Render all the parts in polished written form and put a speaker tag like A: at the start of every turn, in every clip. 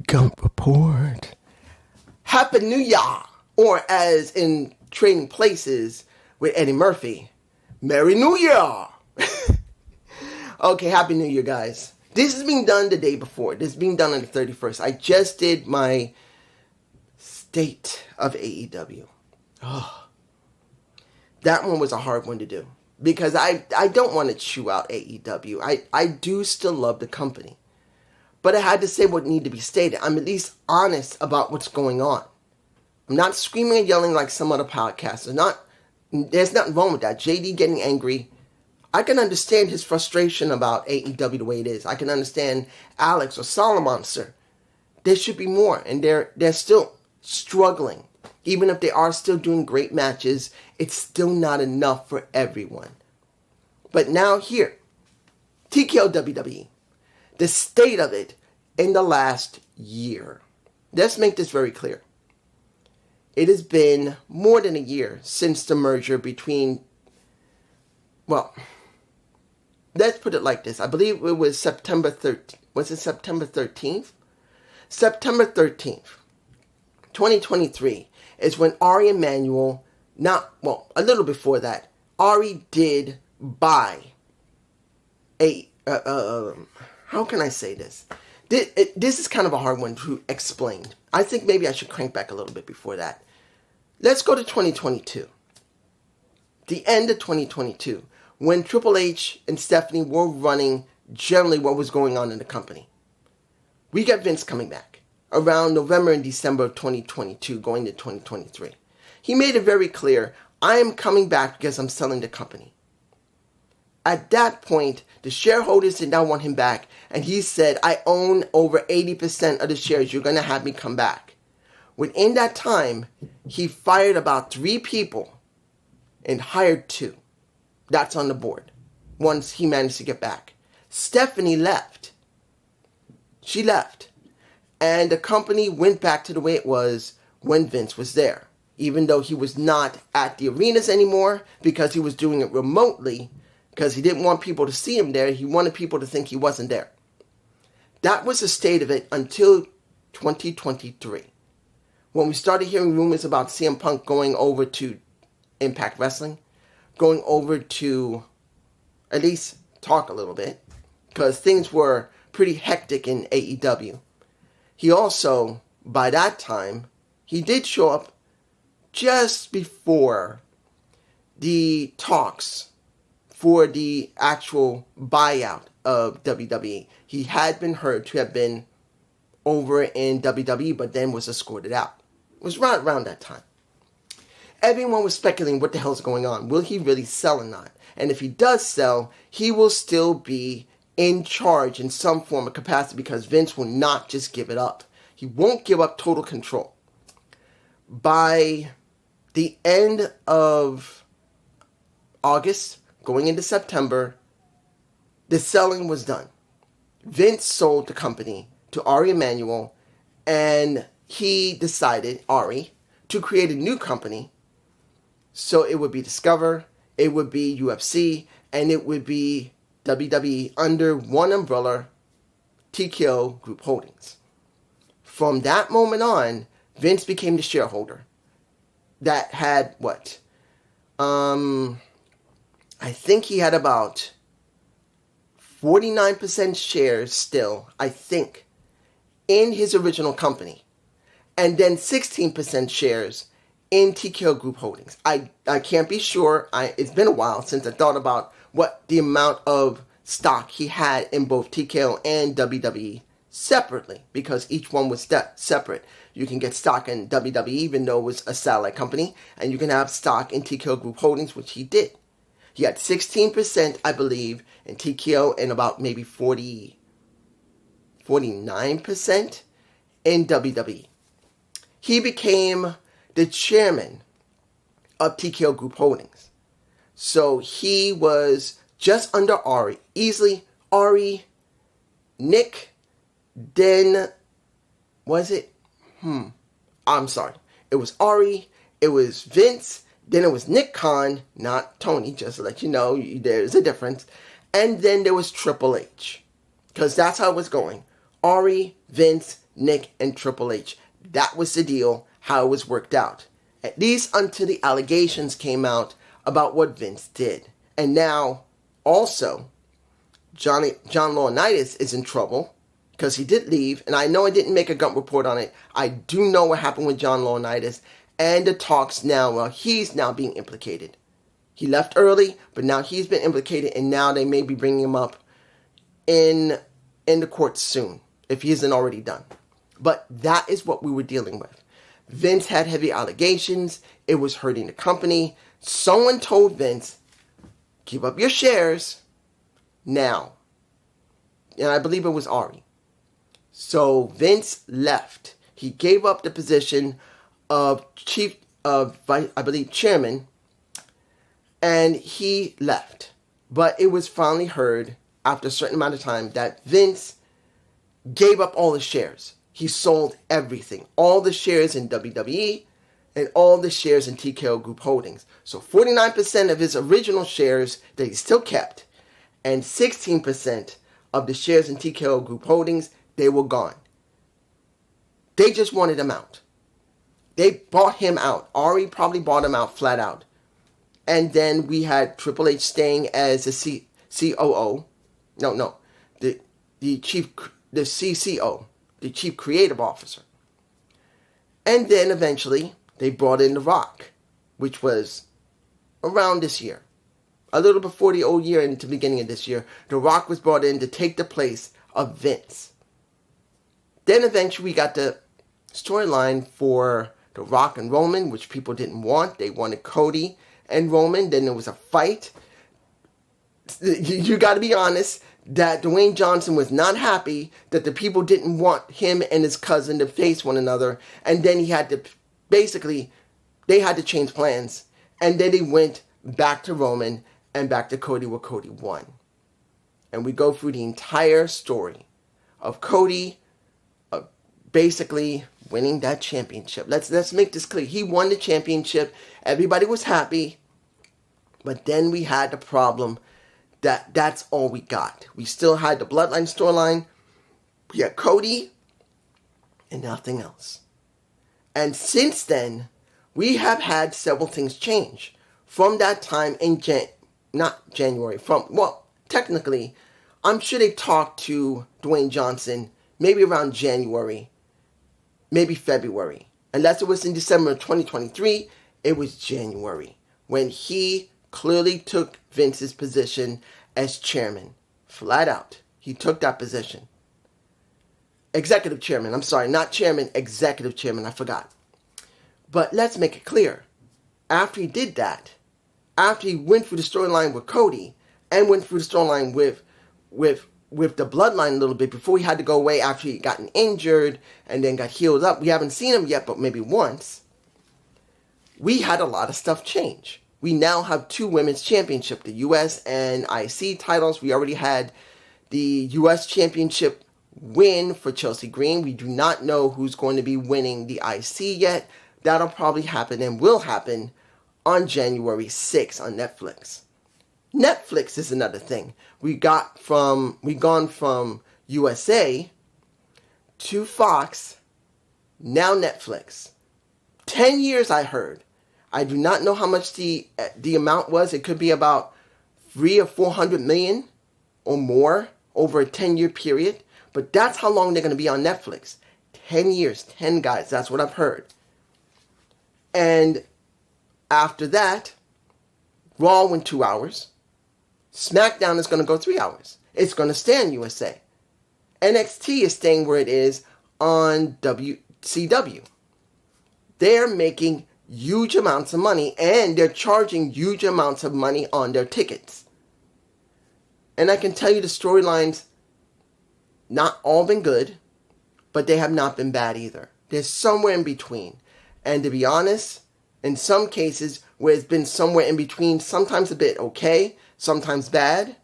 A: Gump Report. Happy New Year! Or as in Trading Places with Eddie Murphy, Merry New Year! Okay, Happy New Year, guys. This is being done the day before. This is being done on the 31st. I just did my State of AEW. Oh, that one was a hard one to do. Because I don't want to chew out AEW. I do still love the company. But I had to say what needed to be stated. I'm at least honest about what's going on. I'm not screaming and yelling like some other podcasts. There's nothing wrong with that. JD getting angry. I can understand his frustration about AEW the way it is. I can understand Alex or Solomonster. There should be more. And they're still struggling. Even if they are still doing great matches, it's still not enough for everyone. But now here, TKO-WWE. The state of it in the last year. Let's make this very clear. It has been more than a year since the merger between, well, let's put it like this. I believe it was September 13th. Was it September 13th? September 13th, 2023 is when Ari Emanuel, a little before that, Ari did buy how can I say this? This is kind of a hard one to explain. I think maybe I should crank back a little bit before that. Let's go to 2022. The end of 2022, when Triple H and Stephanie were running generally what was going on in the company. We got Vince coming back around November and December of 2022, going to 2023. He made it very clear, I am coming back because I'm selling the company. At that point, the shareholders did not want him back, and he said, I own over 80% of the shares. You're going to have me come back. Within that time, he fired about 3 people and hired 2. That's on the board, once he managed to get back. Stephanie left. She left. And the company went back to the way it was when Vince was there. Even though he was not at the arenas anymore, because he was doing it remotely, because he didn't want people to see him there. He wanted people to think he wasn't there. That was the state of it until 2023. When we started hearing rumors about CM Punk going over to Impact Wrestling, going over to at least talk a little bit, because things were pretty hectic in AEW. He also, by that time, he did show up just before the talks for the actual buyout of WWE. He had been heard to have been over in WWE, but then was escorted out. It was right around that time. Everyone was speculating what the hell's going on. Will he really sell or not? And if he does sell, he will still be in charge in some form of capacity, because Vince will not just give it up. He won't give up total control. By the end of August, going into September, the selling was done. Vince sold the company to Ari Emanuel, and he decided, Ari, to create a new company. So it would be Discover, it would be UFC, and it would be WWE under one umbrella, TKO Group Holdings. From that moment on, Vince became the shareholder. That had what? I think he had about 49% shares still, I think, in his original company. And then 16% shares in TKO Group Holdings. I can't be sure. It's been a while since I thought about what the amount of stock he had in both TKO and WWE separately, because each one was separate. You can get stock in WWE, even though it was a satellite company, and you can have stock in TKO Group Holdings, which he did. He had 16%, I believe, in TKO, and about maybe 49% in WWE. He became the chairman of TKO Group Holdings. So he was just under Ari. Easily Ari, Nick, then, was it? I'm sorry. It was Ari, it was Vince, then it was Nick Khan, not Tony, just to let you know, there's a difference. And then there was Triple H. Because that's how it was going. Ari, Vince, Nick, and Triple H. That was the deal, how it was worked out. At least until the allegations came out about what Vince did. And now, also, John Laurinaitis is in trouble because he did leave. And I know I didn't make a gut report on it. I do know what happened with John Laurinaitis. And the talks now, well, he's now being implicated. He left early, but now he's been implicated, and now they may be bringing him up in the courts soon, if he isn't already done. But that is what we were dealing with. Vince had heavy allegations. It was hurting the company. Someone told Vince, keep up your shares now. And I believe it was Ari. So Vince left. He gave up the position of chairman, and he left. But it was finally heard after a certain amount of time that Vince gave up all his shares. He sold everything. All the shares in WWE and all the shares in TKO Group Holdings. So 49% of his original shares that he still kept, and 16% of the shares in TKO Group Holdings, they were gone. They just wanted him out. They bought him out. Ari probably bought him out flat out. And then we had Triple H staying as the COO. The CCO, the Chief Creative Officer. And then eventually they brought in The Rock, which was around this year. A little before the old year and the beginning of this year, The Rock was brought in to take the place of Vince. Then eventually we got the storyline for The Rock and Roman, which people didn't want. They wanted Cody and Roman. Then there was a fight. You got to be honest that Dwayne Johnson was not happy that the people didn't want him and his cousin to face one another. And then he had to, basically, they had to change plans. And then they went back to Roman and back to Cody, where Cody won. And we go through the entire story of Cody basically winning that championship. Let's make this clear. He won the championship. Everybody was happy. But then we had the problem that that's all we got. We still had the Bloodline storyline. We had Cody and nothing else. And since then, we have had several things change. From that time in January, technically, I'm sure they talked to Dwayne Johnson maybe around January, maybe February. Unless it was in December of 2023, it was January when he clearly took Vince's position as chairman. Flat out. He took that position. Executive chairman. I'm sorry, not chairman, executive chairman. I forgot. But let's make it clear. After he did that, after he went through the storyline with Cody and went through the storyline with the Bloodline a little bit before he had to go away after he gotten injured and then got healed up. We haven't seen him yet, but maybe once. We had a lot of stuff change. We now have 2 women's championships, the U.S. and IC titles. We already had the U.S. championship win for Chelsea Green. We do not know who's going to be winning the IC yet. That'll probably happen and will happen on January 6th on Netflix. Netflix is another thing. We gone from USA to Fox, now Netflix. 10 years I heard. I do not know how much the amount was. It could be about 300 or 400 million or more over a 10-year period. But that's how long they're going to be on Netflix. 10 years, 10 guys. That's what I've heard. And after that, Raw went 2 hours. SmackDown is going to go 3 hours. It's going to stay on USA. NXT is staying where it is on WCW. They're making huge amounts of money, and they're charging huge amounts of money on their tickets. And I can tell you the storylines, not all been good, but they have not been bad either. They're somewhere in between. And to be honest, in some cases where it's been somewhere in between, sometimes a bit okay, sometimes bad,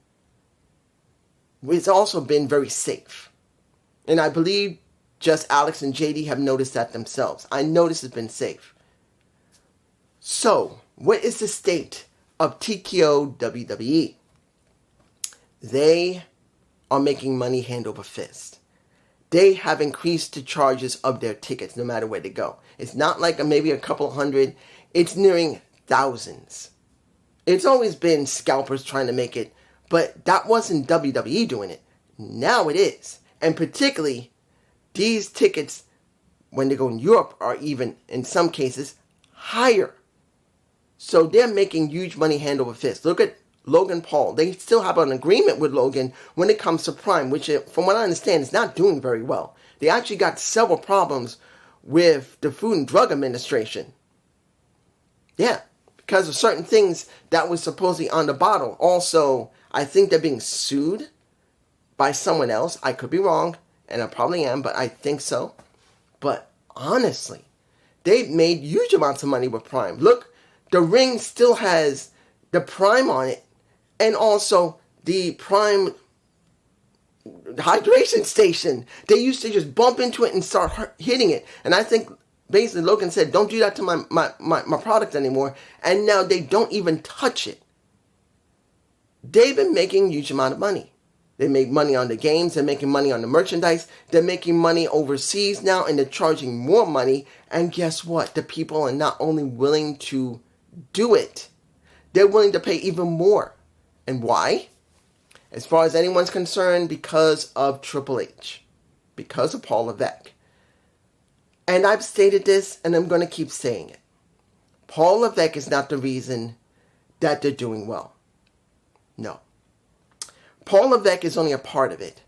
A: it's also been very safe. And I believe just Alex and JD have noticed that themselves. I notice it's been safe. So, what is the state of TKO-WWE? They are making money hand over fist. they have increased the charges of their tickets no matter where they go. It's not like maybe a couple hundred. It's nearing thousands. It's always been scalpers trying to make it, but that wasn't WWE doing it. Now it is. And particularly, these tickets, when they go in Europe, are even, in some cases, higher. So they're making huge money hand over fist. Look at Logan Paul. They still have an agreement with Logan when it comes to Prime, which, from what I understand, is not doing very well. They actually got several problems with the Food and Drug Administration. Yeah, because of certain things that was supposedly on the bottle. Also, I think they're being sued by someone else. I could be wrong, and I probably am, but I think so. But honestly, they've made huge amounts of money with Prime. Look, the ring still has the Prime on it, and also the Prime hydration station. They used to just bump into it and start hitting it. And I think basically Logan said, don't do that to my product anymore. And now they don't even touch it. They've been making a huge amount of money. They make money on the games. They're making money on the merchandise. They're making money overseas now, and they're charging more money. And guess what? The people are not only willing to do it, they're willing to pay even more. And why? As far as anyone's concerned, because of Triple H. Because of Paul Levesque. And I've stated this, and I'm going to keep saying it. Paul Levesque is not the reason that they're doing well. No. Paul Levesque is only a part of it.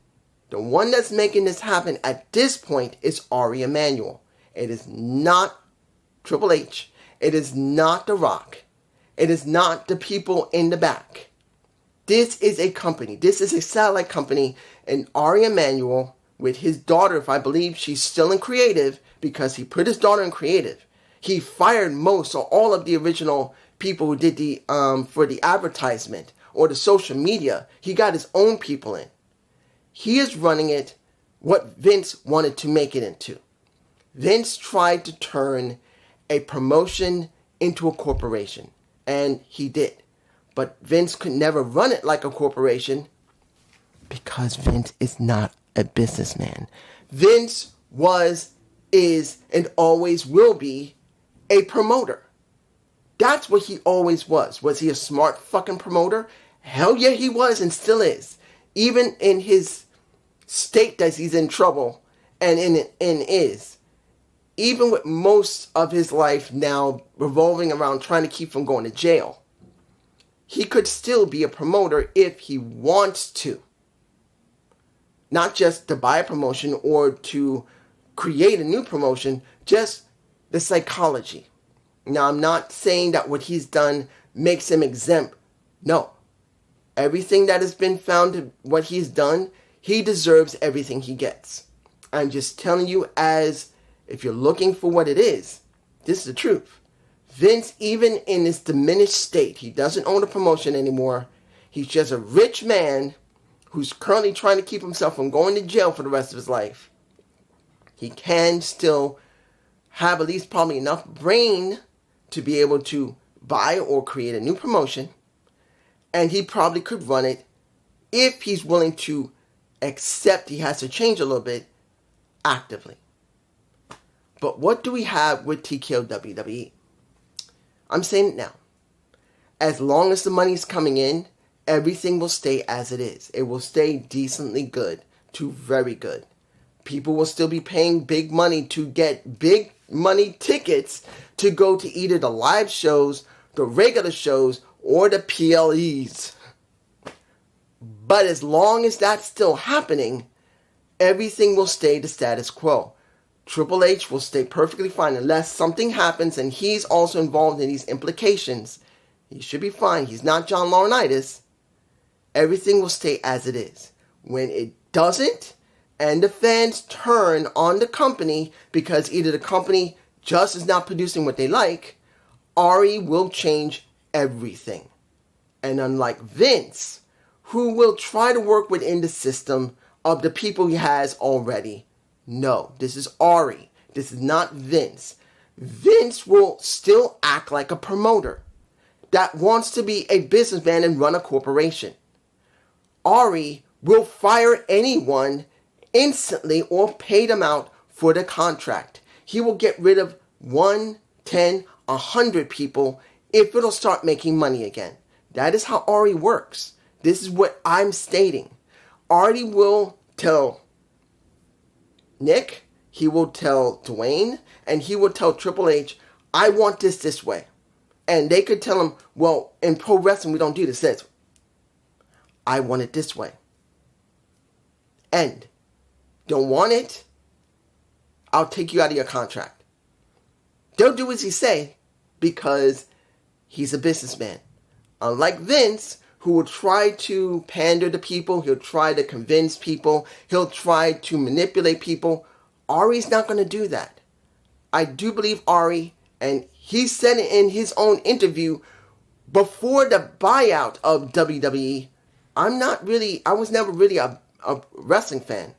A: The one that's making this happen at this point is Ari Emanuel. It is not Triple H. It is not The Rock. It is not the people in the back. This is a company. This is a satellite company. And Ari Emanuel, with his daughter, if I believe she's still in creative, because he put his daughter in creative. He fired most or all of the original people who did the for the advertisement or the social media. He got his own people in. He is running it what Vince wanted to make it into. Vince tried to turn a promotion into a corporation, and he did. But Vince could never run it like a corporation because Vince is not a businessman. Vince was, is, and always will be a promoter. That's what he always was. Was he a smart fucking promoter? Hell yeah, he was and still is. Even in his state that he's in trouble and is. Even with most of his life now revolving around trying to keep from going to jail. He could still be a promoter if he wants to. Not just to buy a promotion or to create a new promotion, just the psychology. Now, I'm not saying that what he's done makes him exempt. No. Everything that has been found, what he's done, he deserves everything he gets. I'm just telling you, as if you're looking for what it is, this is the truth. Vince, even in his diminished state, he doesn't own a promotion anymore. He's just a rich man who's currently trying to keep himself from going to jail for the rest of his life. He can still have at least probably enough brain to be able to buy or create a new promotion. And he probably could run it if he's willing to accept he has to change a little bit actively. But what do we have with TKO-WWE? I'm saying it now. As long as the money's coming in, everything will stay as it is. It will stay decently good to very good. People will still be paying big money to get big money tickets to go to either the live shows, the regular shows, or the PLEs. But as long as that's still happening, everything will stay the status quo. Triple H will stay perfectly fine unless something happens and he's also involved in these implications. He should be fine. He's not John Laurinaitis. Everything will stay as it is. When it doesn't, and the fans turn on the company because either the company just is not producing what they like, Ari will change everything. And unlike Vince, who will try to work within the system of the people he has already, no, this is Ari. This is not Vince. Vince will still act like a promoter that wants to be a businessman and run a corporation. Ari will fire anyone instantly or paid him out for the contract. He will get rid of 1, 10, 100 people if it'll start making money again. That is how Ari works. This is what I'm stating. Ari will tell Nick, he will tell Dwayne, and he will tell Triple H, I want this way. And they could tell him, well, in pro wrestling, we don't do this. I want it this way. End. Don't want it? I'll take you out of your contract. They'll do as he say because he's a businessman. Unlike Vince, who will try to pander to people, he'll try to convince people, he'll try to manipulate people. Ari's not going to do that. I do believe Ari, and he said it in his own interview before the buyout of WWE, I was never really a wrestling fan,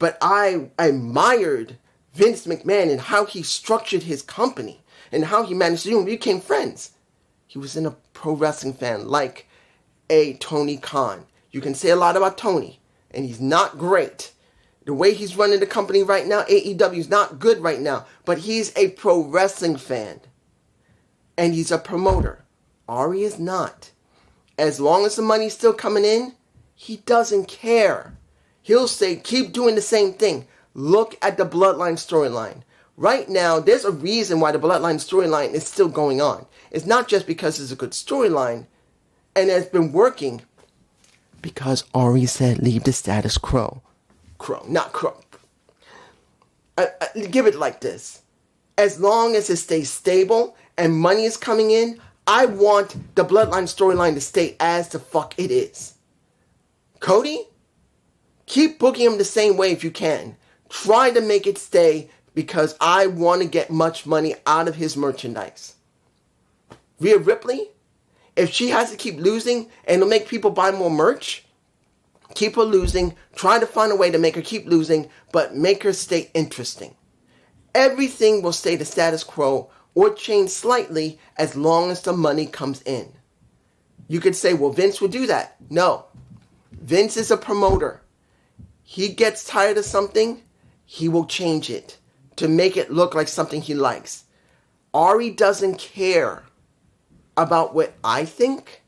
A: but I admired Vince McMahon and how he structured his company and how he managed to do it. We became friends. He was in a pro wrestling fan like a Tony Khan. You can say a lot about Tony, and he's not great. The way he's running the company right now, AEW is not good right now, but he's a pro wrestling fan. And he's a promoter. Ari is not. As long as the money's still coming in, he doesn't care. He'll say, keep doing the same thing. Look at the Bloodline storyline. Right now, there's a reason why the Bloodline storyline is still going on. It's not just because it's a good storyline and it's been working. Because Ari said, leave the status quo. Not crow. Give it like this. As long as it stays stable and money is coming in, I want the Bloodline storyline to stay as the fuck it is. Cody, keep booking him the same way if you can. Try to make it stay because I want to get much money out of his merchandise. Rhea Ripley, if she has to keep losing and it'll make people buy more merch, keep her losing. Try to find a way to make her keep losing, but make her stay interesting. Everything will stay the status quo or change slightly as long as the money comes in. You could say, well, Vince would do that. No. Vince is a promoter. He gets tired of something, he will change it to make it look like something he likes. Ari doesn't care about what I think,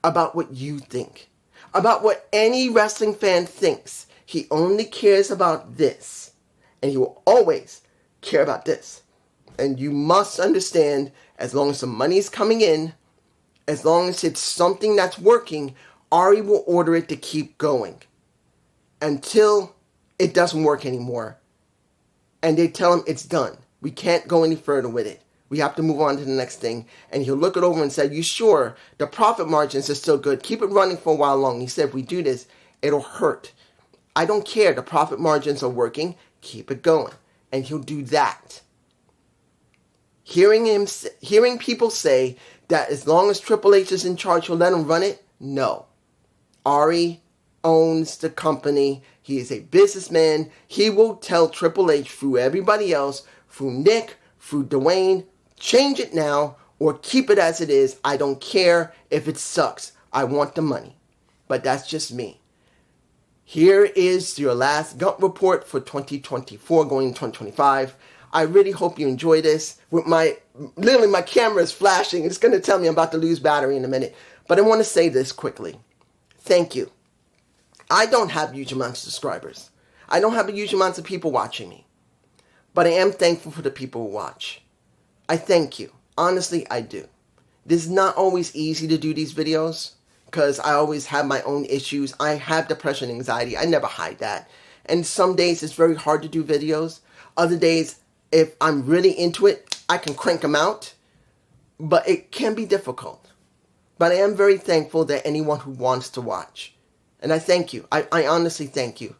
A: about what you think, about what any wrestling fan thinks. He only cares about this. And he will always care about this. And you must understand, as long as the money's coming in, as long as it's something that's working, Ari will order it to keep going until it doesn't work anymore. And they tell him it's done. We can't go any further with it. We have to move on to the next thing. And he'll look it over and say, you sure? The profit margins are still good. Keep it running for a while long. He said, if we do this, it'll hurt. I don't care. The profit margins are working. Keep it going. And he'll do that. Hearing people say that as long as Triple H is in charge, he'll let him run it? No. Ari owns the company. He is a businessman. He will tell Triple H through everybody else, through Nick, through Dwayne, change it now or keep it as it is. I don't care if it sucks. I want the money. But that's just me. Here is your last Gump report for 2024 going into 2025. I really hope you enjoy this. Literally my camera is flashing. It's going to tell me I'm about to lose battery in a minute. But I want to say this quickly. Thank you. I don't have huge amounts of subscribers. I don't have a huge amounts of people watching me. But I am thankful for the people who watch. I thank you. Honestly, I do. This is not always easy to do these videos because I always have my own issues. I have depression and anxiety. I never hide that. And some days it's very hard to do videos. Other days, if I'm really into it, I can crank them out. But it can be difficult. But I am very thankful that anyone who wants to watch. And I thank you. I honestly thank you.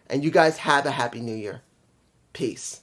A: And you guys have a happy new year. Peace.